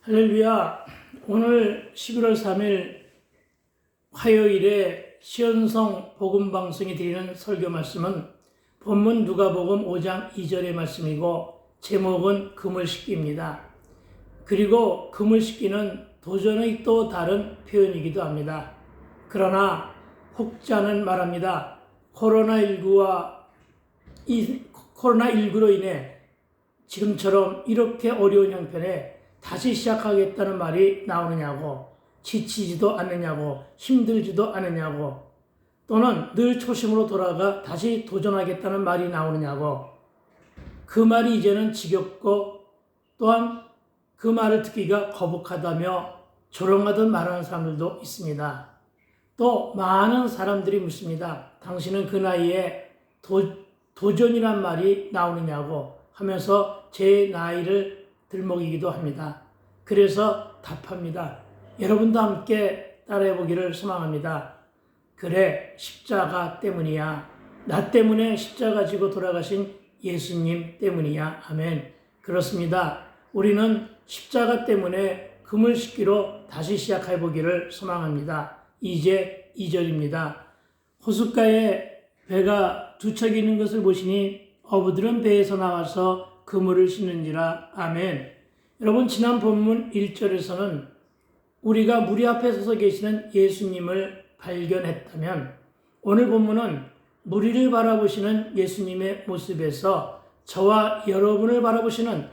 할렐루야. 오늘 11월 3일 화요일에 시연성 복음방송이 드리는 설교 말씀은 본문 누가복음 5장 2절의 말씀이고 제목은 그물 씻기입니다. 그리고 그물 씻기는 도전의 또 다른 표현이기도 합니다. 그러나 혹자는 말합니다. 코로나19로 인해 지금처럼 이렇게 어려운 형편에 다시 시작하겠다는 말이 나오느냐고, 지치지도 않느냐고, 힘들지도 않느냐고, 또는 늘 초심으로 돌아가 다시 도전하겠다는 말이 나오느냐고, 그 말이 이제는 지겹고 또한 그 말을 듣기가 거북하다며 조롱하듯 말하는 사람들도 있습니다. 또 많은 사람들이 묻습니다. 당신은 그 나이에 도전이란 말이 나오느냐고 하면서 제 나이를 들먹이기도 합니다. 그래서 답합니다. 여러분도 함께 따라해 보기를 소망합니다. 그래, 십자가 때문이야. 나 때문에 십자가 지고 돌아가신 예수님 때문이야. 아멘. 그렇습니다. 우리는 십자가 때문에 그물 씻기로 다시 시작해 보기를 소망합니다. 이제 2절입니다. 호숫가에 배가 두 척이 있는 것을 보시니 어부들은 배에서 나와서 그물을 씻는지라. 아멘. 여러분, 지난 본문 1절에서는 우리가 무리 앞에 서서 계시는 예수님을 발견했다면 오늘 본문은 무리를 바라보시는 예수님의 모습에서 저와 여러분을 바라보시는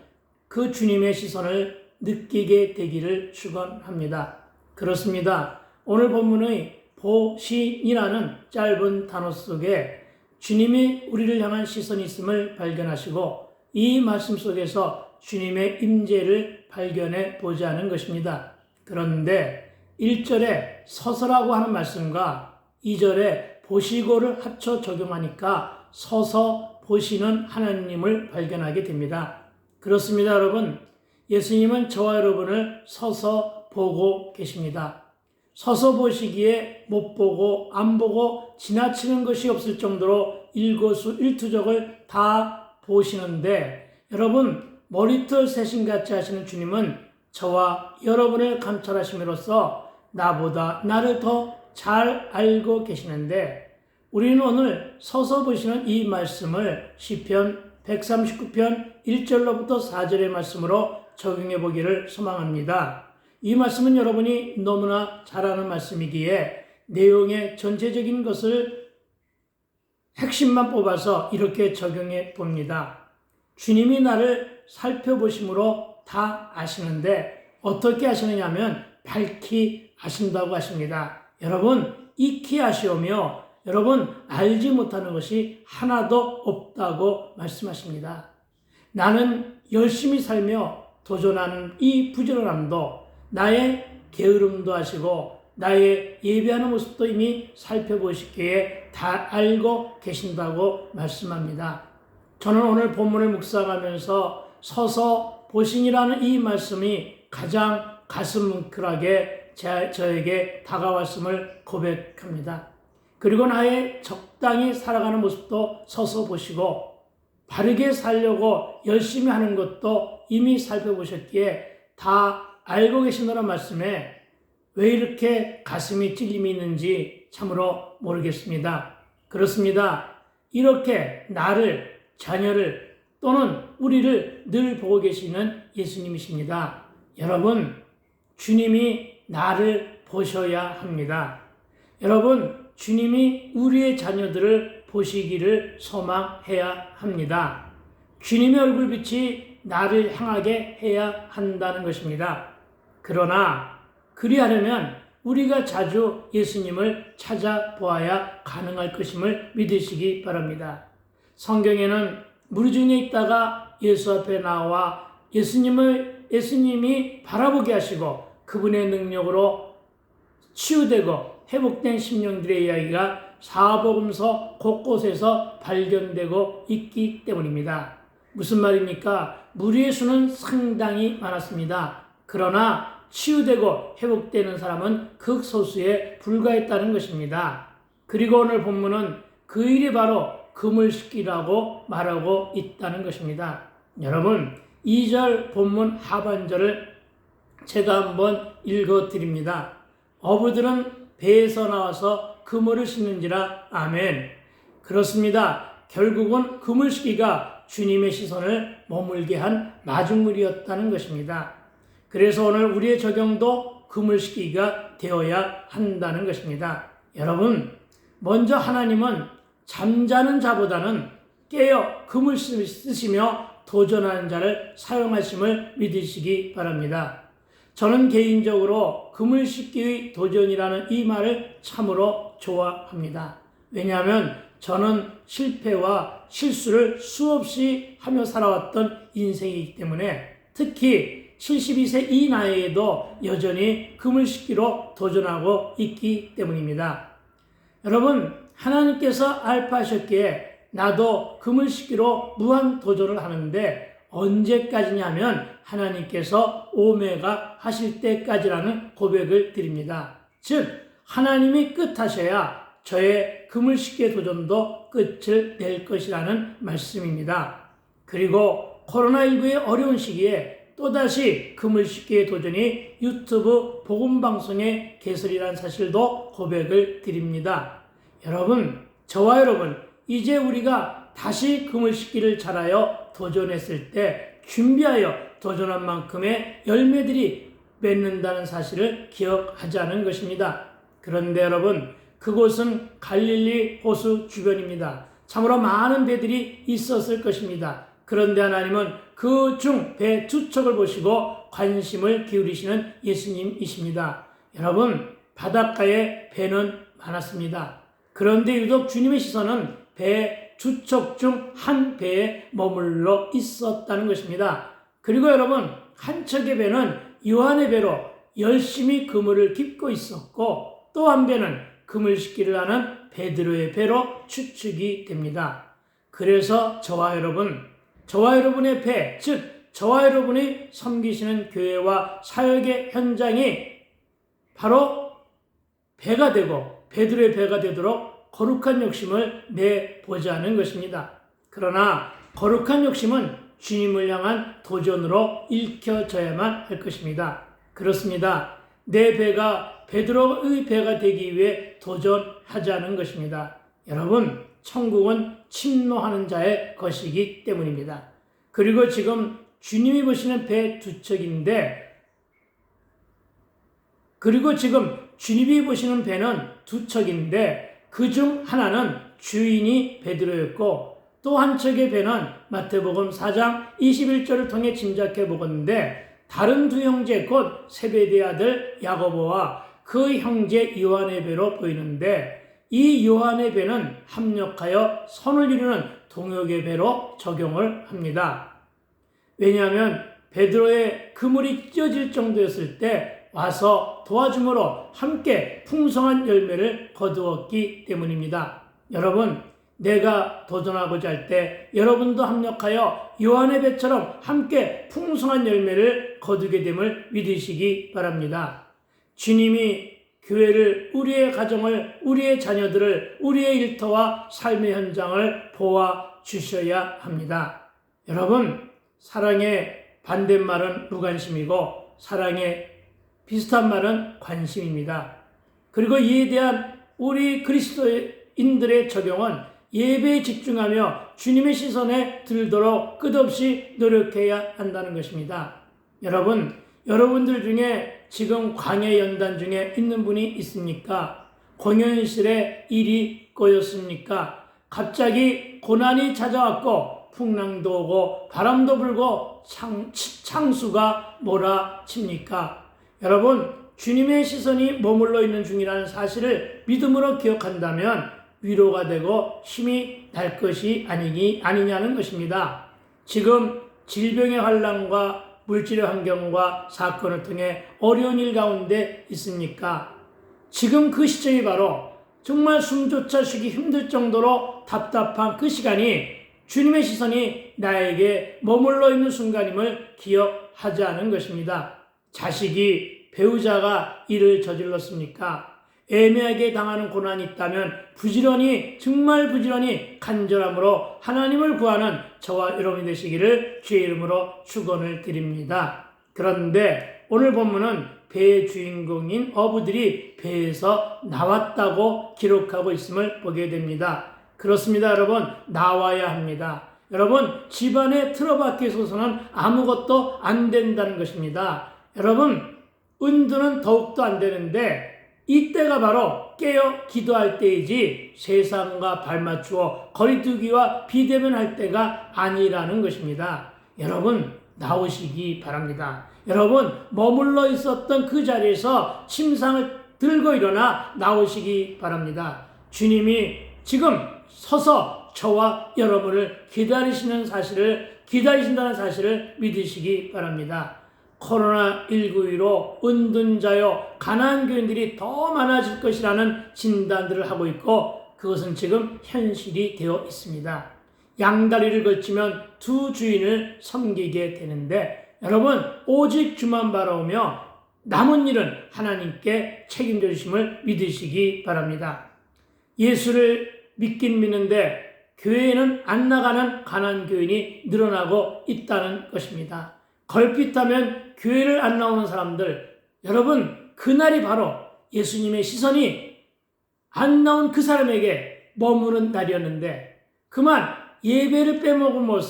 그 주님의 시선을 느끼게 되기를 축원합니다. 그렇습니다. 오늘 본문의 보시니라는 짧은 단어 속에 주님이 우리를 향한 시선이 있음을 발견하시고 이 말씀 속에서 주님의 임재를 발견해 보자는 것입니다. 그런데 1절에 서서라고 하는 말씀과 2절에 보시고를 합쳐 적용하니까 서서 보시는 하나님을 발견하게 됩니다. 그렇습니다, 여러분. 예수님은 저와 여러분을 서서 보고 계십니다. 서서 보시기에 못 보고 안 보고 지나치는 것이 없을 정도로 일거수일투족을 다 보시는데, 여러분, 머리털 새신같이 하시는 주님은 저와 여러분을 감찰하심으로써 나보다 나를 더 잘 알고 계시는데, 우리는 오늘 서서 보시는 이 말씀을 시편 139편 1절로부터 4절의 말씀으로 적용해 보기를 소망합니다. 이 말씀은 여러분이 너무나 잘 아는 말씀이기에 내용의 전체적인 것을 핵심만 뽑아서 이렇게 적용해 봅니다. 주님이 나를 살펴보심으로 다 아시는데 어떻게 아시느냐면 밝히 아신다고 하십니다. 여러분, 익히 아시오며 여러분 알지 못하는 것이 하나도 없다고 말씀하십니다. 나는 열심히 살며 도전하는 이 부지런함도 나의 게으름도 아시고 나의 예배하는 모습도 이미 살펴보시기에 다 알고 계신다고 말씀합니다. 저는 오늘 본문을 묵상하면서 서서 보시니라는 이 말씀이 가장 가슴 뭉클하게 저에게 다가왔음을 고백합니다. 그리고 나의 적당히 살아가는 모습도 서서 보시고 바르게 살려고 열심히 하는 것도 이미 살펴보셨기에 다 알고 계신다는 말씀에 왜 이렇게 가슴이 찔림이 있는지 참으로 모르겠습니다. 그렇습니다. 이렇게 나를, 자녀를 또는 우리를 늘 보고 계시는 예수님이십니다. 여러분, 주님이 나를 보셔야 합니다. 여러분, 주님이 우리의 자녀들을 보시기를 소망해야 합니다. 주님의 얼굴빛이 나를 향하게 해야 한다는 것입니다. 그러나 그리하려면 우리가 자주 예수님을 찾아보아야 가능할 것임을 믿으시기 바랍니다. 성경에는 무리 중에 있다가 예수 앞에 나와 예수님이 바라보게 하시고 그분의 능력으로 치유되고 회복된 심령들의 이야기가 사복음서 곳곳에서 발견되고 있기 때문입니다. 무슨 말입니까? 무리의 수는 상당히 많았습니다. 그러나 치유되고 회복되는 사람은 극소수에 불과했다는 것입니다. 그리고 오늘 본문은 그 일이 바로 그물 씻기라고 말하고 있다는 것입니다. 여러분, 2절 본문 하반절을 제가 한번 읽어드립니다. 어부들은 배에서 나와서 그물을 싣는지라. 아멘. 그렇습니다. 결국은 그물 싣기가 주님의 시선을 머물게 한 마중물이었다는 것입니다. 그래서 오늘 우리의 적용도 그물 싣기가 되어야 한다는 것입니다. 여러분, 먼저 하나님은 잠자는 자보다는 깨어 그물 쓰시며 도전하는 자를 사용하심을 믿으시기 바랍니다. 저는 개인적으로 그물 싣기의 도전이라는 이 말을 참으로 좋아합니다. 왜냐하면 저는 실패와 실수를 수없이 하며 살아왔던 인생이기 때문에, 특히 72세 이 나이에도 여전히 그물 싣기로 도전하고 있기 때문입니다. 여러분, 하나님께서 알파하셨기에 나도 그물 싣기로 무한 도전을 하는데 언제까지냐면 하나님께서 오메가 하실 때까지라는 고백을 드립니다. 즉, 하나님이 끝하셔야 저의 그물 싣기의 도전도 끝을 낼 것이라는 말씀입니다. 그리고 코로나19의 어려운 시기에 또다시 그물 싣기의 도전이 유튜브 복음방송의 개설이라는 사실도 고백을 드립니다. 여러분, 저와 여러분, 이제 우리가 다시 그물 싣기를 잘하여 도전했을 때 준비하여 도전한 만큼의 열매들이 맺는다는 사실을 기억하자는 것입니다. 그런데 여러분, 그곳은 갈릴리 호수 주변입니다. 참으로 많은 배들이 있었을 것입니다. 그런데 하나님은 그 중 배 두 척을 보시고 관심을 기울이시는 예수님이십니다. 여러분, 바닷가에 배는 많았습니다. 그런데 유독 주님의 시선은 배 두 척 중 한 배에 머물러 있었다는 것입니다. 그리고 여러분, 한 척의 배는 요한의 배로 열심히 그물을 깁고 있었고, 또 한 배는 그물 싣기를 하는 베드로의 배로 추측이 됩니다. 그래서 저와 여러분의 배, 즉 저와 여러분이 섬기시는 교회와 사역의 현장이 바로 배가 되고 베드로의 배가 되도록 거룩한 욕심을 내보자는 것입니다. 그러나 거룩한 욕심은 주님을 향한 도전으로 읽혀져야만 할 것입니다. 그렇습니다. 내 배가 베드로의 배가 되기 위해 도전하자는 것입니다. 여러분, 천국은 침노하는 자의 것이기 때문입니다. 그리고 지금 주님이 보시는 배 두 척인데, 그 중 하나는 주인이 베드로였고, 또 한 척의 배는 마태복음 4장 21절을 통해 짐작해 보건대 다른 두 형제 곧 세베대의 아들 야고보와 그 형제 요한의 배로 보이는데, 이 요한의 배는 합력하여 선을 이루는 동역의 배로 적용을 합니다. 왜냐하면 베드로의 그물이 찢어질 정도였을 때 와서 도와줌으로 함께 풍성한 열매를 거두었기 때문입니다. 여러분, 내가 도전하고자 할 때 여러분도 합력하여 요한의 배처럼 함께 풍성한 열매를 거두게 됨을 믿으시기 바랍니다. 주님이 교회를, 우리의 가정을, 우리의 자녀들을, 우리의 일터와 삶의 현장을 보아주셔야 합니다. 여러분, 사랑의 반대말은 무관심이고 사랑의 비슷한 말은 관심입니다. 그리고 이에 대한 우리 그리스도인들의 적용은 예배에 집중하며 주님의 시선에 들도록 끝없이 노력해야 한다는 것입니다. 여러분들 중에 지금 광야 연단 중에 있는 분이 있습니까? 공연실에 일이 꼬였습니까? 갑자기 고난이 찾아왔고 풍랑도 오고 바람도 불고 창수가 몰아칩니까? 여러분, 주님의 시선이 머물러 있는 중이라는 사실을 믿음으로 기억한다면 위로가 되고 힘이 날 것이 아니냐는 것입니다. 지금 질병의 환란과 물질의 환경과 사건을 통해 어려운 일 가운데 있습니까? 지금 그 시점이 바로 정말 숨조차 쉬기 힘들 정도로 답답한 그 시간이 주님의 시선이 나에게 머물러 있는 순간임을 기억하자는 것입니다. 자식이, 배우자가 일을 저질렀습니까? 애매하게 당하는 고난이 있다면 정말 부지런히 간절함으로 하나님을 구하는 저와 여러분이 되시기를 주의 이름으로 축원을 드립니다. 그런데 오늘 본문은 배의 주인공인 어부들이 배에서 나왔다고 기록하고 있음을 보게 됩니다. 그렇습니다, 여러분. 나와야 합니다. 여러분, 집안에 틀어박혀 있어서는 아무것도 안 된다는 것입니다. 여러분, 은둔은 더욱더 안 되는데 이때가 바로 깨어 기도할 때이지 세상과 발맞추어 거리두기와 비대면할 때가 아니라는 것입니다. 여러분, 나오시기 바랍니다. 여러분, 머물러 있었던 그 자리에서 침상을 들고 일어나 나오시기 바랍니다. 주님이 지금 서서 저와 여러분을 기다리신다는 사실을 믿으시기 바랍니다. 코로나19로 은둔자요, 가난한 교인들이 더 많아질 것이라는 진단들을 하고 있고 그것은 지금 현실이 되어 있습니다. 양다리를 걸치면 두 주인을 섬기게 되는데 여러분, 오직 주만 바라오며 남은 일은 하나님께 책임져 주심을 믿으시기 바랍니다. 예수를 믿긴 믿는데 교회에는 안 나가는 가난한 교인이 늘어나고 있다는 것입니다. 걸핏하면 교회를 안 나오는 사람들, 여러분, 그날이 바로 예수님의 시선이 안 나온 그 사람에게 머무는 날이었는데 그만 예배를 빼먹으며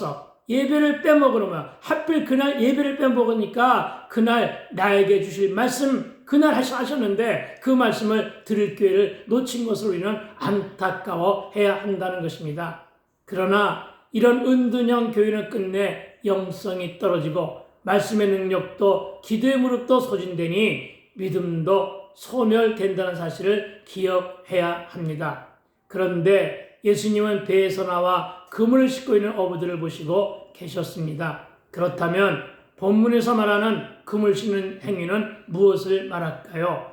하필 그날 예배를 빼먹으니까 그날 나에게 주실 말씀 그날 하셨는데 그 말씀을 들을 기회를 놓친 것으로 우리는 안타까워해야 한다는 것입니다. 그러나 이런 은둔형 교회는 끝내 영성이 떨어지고 말씀의 능력도 기도의 무릎도 소진되니 믿음도 소멸된다는 사실을 기억해야 합니다. 그런데 예수님은 배에서 나와 그물을 싣고 있는 어부들을 보시고 계셨습니다. 그렇다면 본문에서 말하는 그물 싣는 행위는 무엇을 말할까요?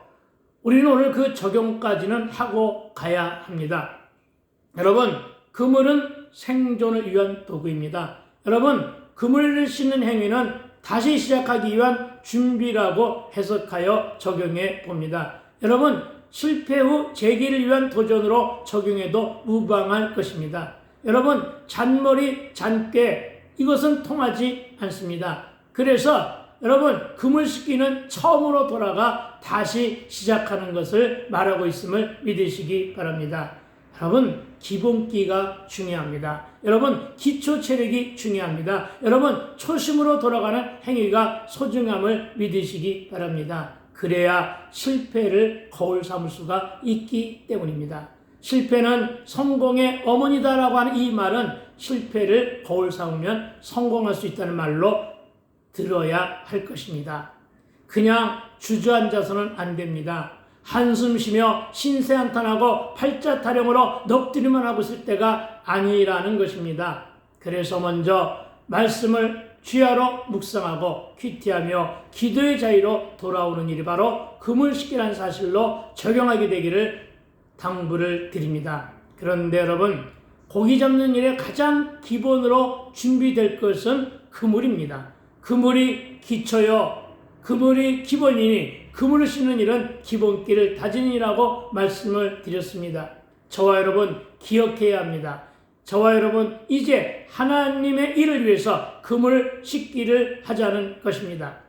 우리는 오늘 그 적용까지는 하고 가야 합니다. 여러분, 그물은 생존을 위한 도구입니다. 여러분, 그물을 싣는 행위는 다시 시작하기 위한 준비라고 해석하여 적용해 봅니다. 여러분, 실패 후 재기를 위한 도전으로 적용해도 무방할 것입니다. 여러분, 잔머리, 잔꾀 이것은 통하지 않습니다. 그래서 여러분, 그물 싣기는 처음으로 돌아가 다시 시작하는 것을 말하고 있음을 믿으시기 바랍니다. 여러분, 기본기가 중요합니다. 여러분, 기초 체력이 중요합니다. 여러분, 초심으로 돌아가는 행위가 소중함을 믿으시기 바랍니다. 그래야 실패를 거울 삼을 수가 있기 때문입니다. 실패는 성공의 어머니다라고 하는 이 말은 실패를 거울 삼으면 성공할 수 있다는 말로 들어야 할 것입니다. 그냥 주저앉아서는 안 됩니다. 한숨 쉬며 신세한탄하고 팔자 타령으로 넋두리만 하고 있을 때가 아니라는 것입니다. 그래서 먼저 말씀을 주야로 묵상하고 큐티하며 기도의 자리로 돌아오는 일이 바로 그물 싣기라는 사실로 적용하게 되기를 당부를 드립니다. 그런데 여러분, 고기 잡는 일에 가장 기본으로 준비될 것은 그물입니다. 그물이 기초요, 그물이 기본이니 그물을 싣는 일은 기본기를 다지는 일이라고 말씀을 드렸습니다. 저와 여러분 기억해야 합니다. 저와 여러분 이제 하나님의 일을 위해서 그물을 싣기를 하자는 것입니다.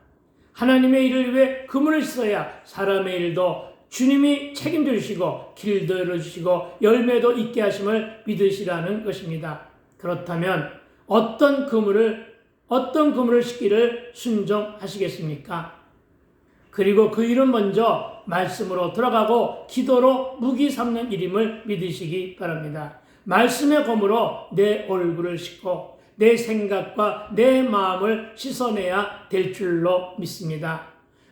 하나님의 일을 위해 그물을 싣어야 사람의 일도 주님이 책임져 주시고 길도 열어주시고 열매도 있게 하심을 믿으시라는 것입니다. 그렇다면 어떤 그물을 싣기를 순종하시겠습니까? 그리고 그 일은 먼저 말씀으로 들어가고 기도로 무기 삼는 일임을 믿으시기 바랍니다. 말씀의 검으로 내 얼굴을 씻고 내 생각과 내 마음을 씻어내야 될 줄로 믿습니다.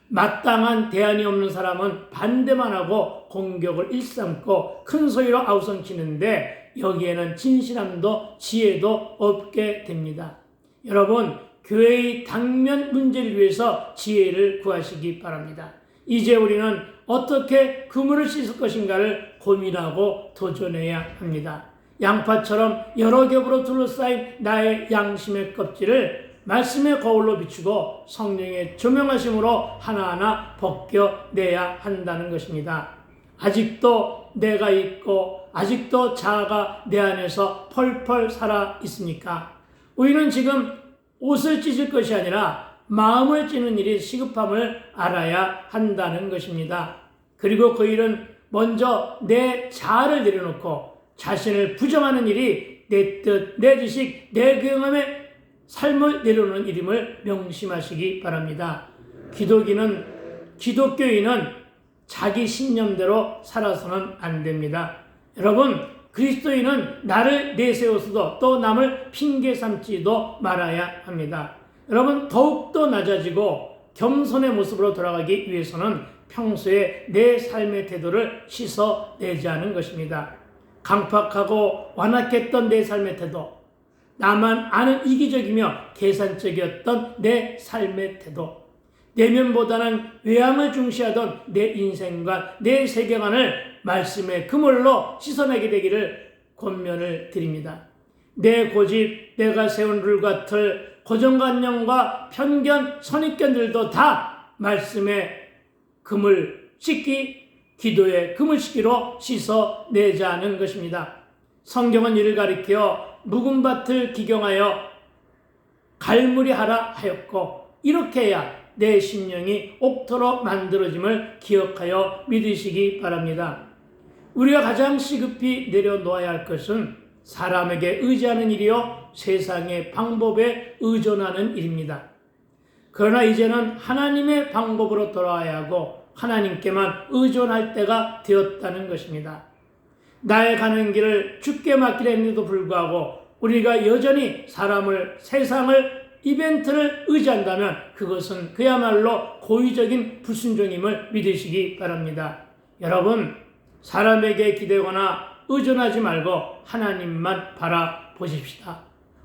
마땅한 대안이 없는 사람은 반대만 하고 공격을 일삼고 큰 소리로 아우성치는데 여기에는 진실함도 지혜도 없게 됩니다. 여러분, 교회의 당면 문제를 위해서 지혜를 구하시기 바랍니다. 이제 우리는 어떻게 그물을 씻을 것인가를 고민하고 도전해야 합니다. 양파처럼 여러 겹으로 둘러싸인 나의 양심의 껍질을 말씀의 거울로 비추고 성령의 조명하심으로 하나하나 벗겨내야 한다는 것입니다. 아직도 내가 있고 아직도 자아가 내 안에서 펄펄 살아 있습니까? 우리는 지금 옷을 찢을 것이 아니라 마음을 찌는 일이 시급함을 알아야 한다는 것입니다. 그리고 그 일은 먼저 내 자아를 내려놓고 자신을 부정하는 일이 내 뜻, 내 지식, 내 경험의 삶을 내려놓는 일임을 명심하시기 바랍니다. 기독교인은 자기 신념대로 살아서는 안 됩니다. 여러분, 그리스도인은 나를 내세워서도 또 남을 핑계 삼지도 말아야 합니다. 여러분, 더욱더 낮아지고 겸손의 모습으로 돌아가기 위해서는 평소에 내 삶의 태도를 씻어내자는 것입니다. 강팍하고 완악했던 내 삶의 태도, 나만 아는 이기적이며 계산적이었던 내 삶의 태도, 내면보다는 외향을 중시하던 내 인생관, 내 세계관을 말씀의 그물로 씻어내게 되기를 권면을 드립니다. 내 고집, 내가 세운 룰과 틀, 고정관념과 편견, 선입견들도 다 말씀의 그물 씻기, 기도의 그물 씻기로 씻어내자는 것입니다. 성경은 이를 가리켜 묵은 밭을 기경하여 갈무리하라 하였고, 이렇게 해야 내 심령이 옥토로 만들어짐을 기억하여 믿으시기 바랍니다. 우리가 가장 시급히 내려놓아야 할 것은 사람에게 의지하는 일이요 세상의 방법에 의존하는 일입니다. 그러나 이제는 하나님의 방법으로 돌아와야 하고 하나님께만 의존할 때가 되었다는 것입니다. 나의 가는 길을 주께 맡기려 했는데도 불구하고 우리가 여전히 사람을, 세상을, 이벤트를 의지한다면 그것은 그야말로 고의적인 불순종임을 믿으시기 바랍니다. 여러분, 사람에게 기대거나 의존하지 말고 하나님만 바라보십시다.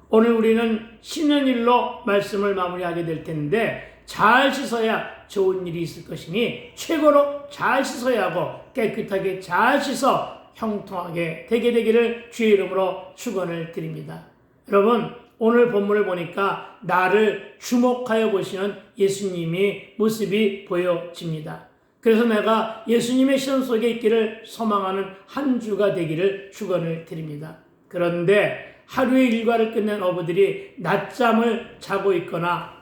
오늘 우리는 쉬는 일로 말씀을 마무리하게 될 텐데 잘 씻어야 좋은 일이 있을 것이니 최고로 잘 씻어야 하고 깨끗하게 잘 씻어 형통하게 되게 되기를 주의 이름으로 축원을 드립니다. 여러분, 오늘 본문을 보니까 나를 주목하여 보시는 예수님의 모습이 보여집니다. 그래서 내가 예수님의 시선 속에 있기를 소망하는 한 주가 되기를 축원을 드립니다. 그런데 하루의 일과를 끝낸 어부들이 낮잠을 자고 있거나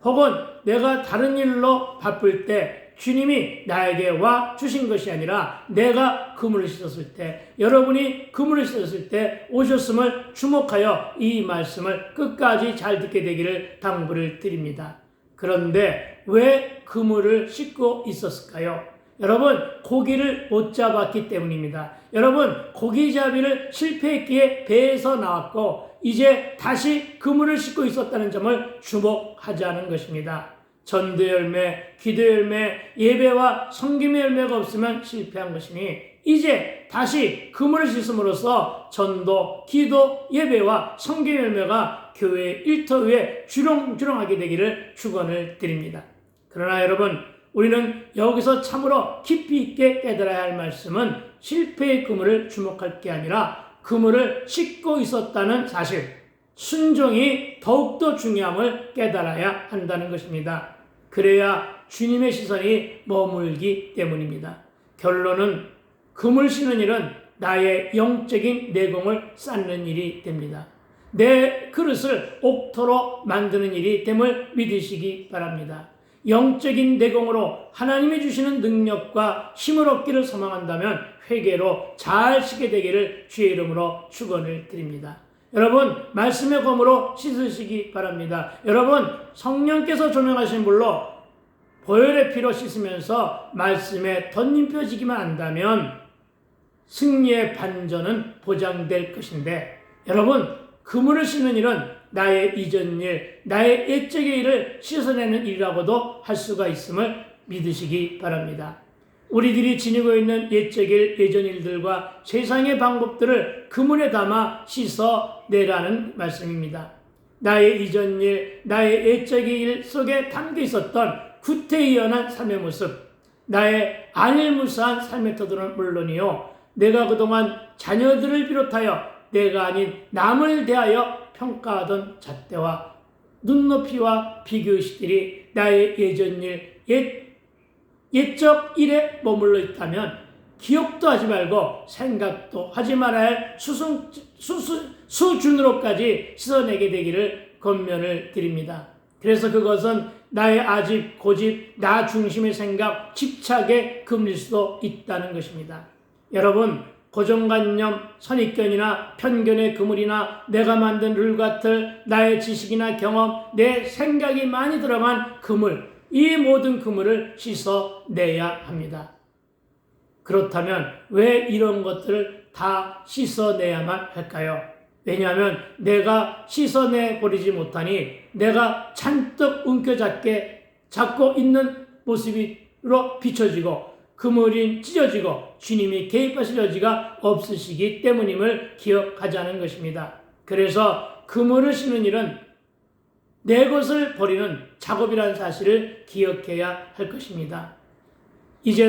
혹은 내가 다른 일로 바쁠 때 주님이 나에게 와 주신 것이 아니라 내가 그물을 씻었을 때, 여러분이 그물을 씻었을 때 오셨음을 주목하여 이 말씀을 끝까지 잘 듣게 되기를 당부를 드립니다. 그런데 왜 그물을 씻고 있었을까요? 여러분, 고기를 못 잡았기 때문입니다. 여러분, 고기잡이를 실패했기에 배에서 나왔고 이제 다시 그물을 씻고 있었다는 점을 주목하자는 것입니다. 전도 열매, 기도 열매, 예배와 섬김의 열매가 없으면 실패한 것이니 이제 다시 그물을 씻음으로써 전도, 기도, 예배와 섬김의 열매가 교회 일터에 주렁주렁하게 되기를 축원을 드립니다. 그러나 여러분, 우리는 여기서 참으로 깊이 있게 깨달아야 할 말씀은 실패의 그물을 주목할 게 아니라 그물을 씻고 있었다는 사실, 순종이 더욱더 중요함을 깨달아야 한다는 것입니다. 그래야 주님의 시선이 머물기 때문입니다. 결론은 그물 씻는 일은 나의 영적인 내공을 쌓는 일이 됩니다. 내 그릇을 옥토로 만드는 일이 됨을 믿으시기 바랍니다. 영적인 내공으로 하나님이 주시는 능력과 힘을 얻기를 소망한다면 회개로 잘 씻게 되기를 주의 이름으로 축원을 드립니다. 여러분, 말씀의 검으로 씻으시기 바랍니다. 여러분, 성령께서 조명하신 불로 보혈의 피로 씻으면서 말씀에 덧입혀지기만 한다면 승리의 반전은 보장될 것인데, 여러분, 그물을 씻는 일은 나의 이전 일, 나의 옛적의 일을 씻어내는 일이라고도 할 수가 있음을 믿으시기 바랍니다. 우리들이 지니고 있는 옛적 일, 예전 일들과 세상의 방법들을 그물에 담아 씻어내라는 말씀입니다. 나의 이전 일, 나의 옛적의 일 속에 담겨 있었던 구태의연한 삶의 모습, 나의 안일무사한 삶의 태도는 물론이요, 내가 그동안 자녀들을 비롯하여 내가 아닌 남을 대하여 평가하던 잣대와 눈높이와 비교의식들이 나의 예전 일, 옛적 일에 머물러 있다면 기억도 하지 말고 생각도 하지 말아야 할 수준으로까지 씻어내게 되기를 권면을 드립니다. 그래서 그것은 나의 아집, 고집, 나 중심의 생각, 집착에 금릴 수도 있다는 것입니다. 여러분, 고정관념, 선입견이나 편견의 그물이나 내가 만든 룰 같은 나의 지식이나 경험, 내 생각이 많이 들어간 그물, 이 모든 그물을 씻어내야 합니다. 그렇다면 왜 이런 것들을 다 씻어내야만 할까요? 왜냐하면 내가 씻어내버리지 못하니 내가 잔뜩 잡고 있는 모습으로 비춰지고 그물이 찢어지고 주님이 개입하실 여지가 없으시기 때문임을 기억하자는 것입니다. 그래서 그물을 씻는 일은 내 것을 버리는 작업이라는 사실을 기억해야 할 것입니다. 이제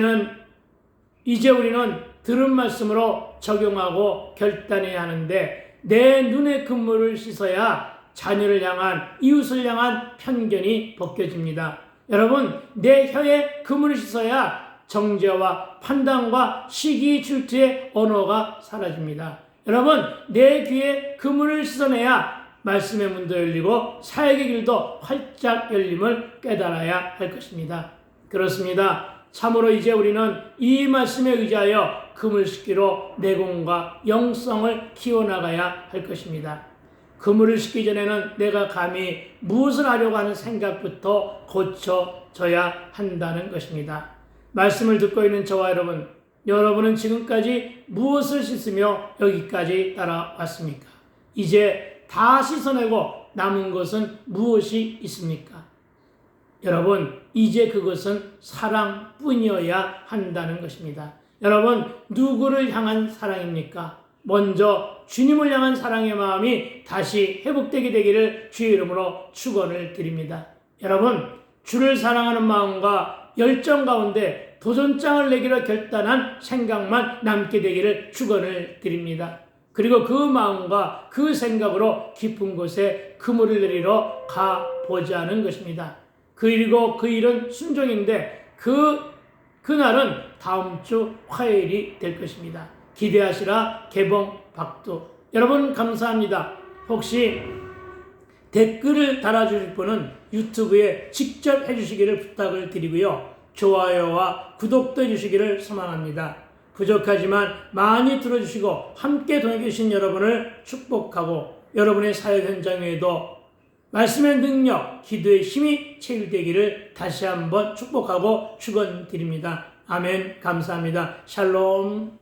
우리는 들은 말씀으로 적용하고 결단해야 하는데 내 눈의 그물을 씻어야 자녀를 향한, 이웃을 향한 편견이 벗겨집니다. 여러분, 내 혀의 그물을 씻어야 정죄와 판단과 시기 질투의 언어가 사라집니다. 여러분, 내 귀에 그물을 씻어내야 말씀의 문도 열리고 사역의 길도 활짝 열림을 깨달아야 할 것입니다. 그렇습니다. 참으로 이제 우리는 이 말씀에 의지하여 그물 씻기로 내공과 영성을 키워나가야 할 것입니다. 그물을 씻기 전에는 내가 감히 무엇을 하려고 하는 생각부터 고쳐져야 한다는 것입니다. 말씀을 듣고 있는 저와 여러분은 지금까지 무엇을 씻으며 여기까지 따라왔습니까? 이제 다 씻어내고 남은 것은 무엇이 있습니까? 여러분, 이제 그것은 사랑뿐이어야 한다는 것입니다. 여러분, 누구를 향한 사랑입니까? 먼저 주님을 향한 사랑의 마음이 다시 회복되게 되기를 주의 이름으로 축원을 드립니다. 여러분, 주를 사랑하는 마음과 열정 가운데 도전장을 내기로 결단한 생각만 남게 되기를 축원을 드립니다. 그리고 그 마음과 그 생각으로 깊은 곳에 그물을 내리러 가보자는 것입니다. 그리고 그 일은 순종인데 그날은 다음 주 화요일이 될 것입니다. 기대하시라. 개봉 박두. 여러분, 감사합니다. 혹시 댓글을 달아주실 분은 유튜브에 직접 해주시기를 부탁을 드리고요. 좋아요와 구독도 해주시기를 소망합니다. 부족하지만 많이 들어주시고 함께 동행해 주신 여러분을 축복하고 여러분의 사역 현장에도 말씀의 능력, 기도의 힘이 체질되기를 다시 한번 축복하고 축원드립니다. 아멘. 감사합니다. 샬롬.